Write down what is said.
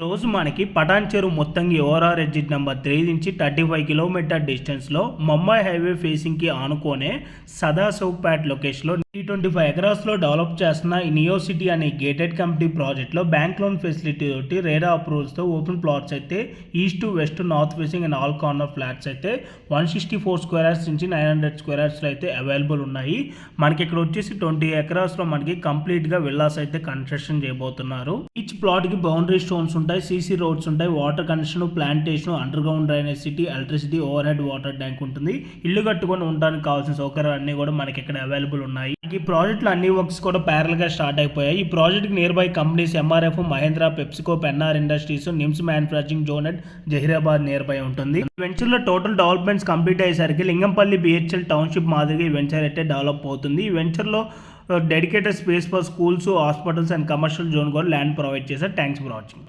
రోజు మనకి పటాన్ చెరువు మొత్తంగా ఓఆర్ఆర్ ఎగ్జిట్ నెంబర్ 3 నుంచి 35 కిలోమీటర్ డిస్టెన్స్లో ముంబై హైవే ఫేసింగ్కి ఆనుకోనే సదాశివపేట్ లొకేషన్లో 25 ఎకరాస్లో డెవలప్ చేస్తున్న ఈ నియో సిటీ అనే గేటెడ్ కమిటీ ప్రాజెక్ట్లో బ్యాంక్ లోన్ ఫెసిలిటీ తోటి రేరా అప్రూవల్స్తో ఓపెన్ ప్లాట్స్ అయితే east to west north facing and all corner flats అయితే 164 స్క్వేర్ యార్డ్స్ నుంచి 900 స్క్వేర్ యార్డ్స్లో అయితే అవైలబుల్ ఉన్నాయి. మనకి ఇక్కడ వచ్చేసి 20 ఎకరాస్లో మనకి కంప్లీట్గా విల్లాస్ అయితే కన్స్ట్రక్షన్ చేయబోతున్నారు. ఈచ్ ప్లాట్కి బౌండరీ స్టోన్స్ ఉంటాయి, సీసీ రోడ్స్ ఉంటాయి, water connection, plantation, under ground drainage city, electricity, over head water tank ఉంటుంది. ఇల్లు కట్టుకొని ఉండడానికి కావాల్సిన సౌకర్యాలు అన్నీ కూడా మనకి ఇక్కడ అవైలబుల్ ఉన్నాయి. ఈ ప్రాజెక్టులో అన్ని వర్క్స్ కూడా ప్యారల్ గా స్టార్ట్ అయిపోయాయి. ఈ project nearby companies MRF, Mahindra, PepsiCo, Pennar industries, NIMZ manufacturing zone and Zahirabad nearby ఉంటుంది. ఈ వెంచర్ లో టోటల్ డెవలప్మెంట్స్ కంప్లీట్ అయ్యేసరికి లింగంపల్లి బిహెచ్ఎల్ టౌన్షిప్ మాదిరిగా ఈ వెంచర్ అయితే డెవలప్ అవుతుంది. ఈ వెంచర్ లో dedicated space for schools, hospitals and commercial zone కూడా ల్యాండ్ ప్రొవైడ్ చేశారు. Thanks for watching.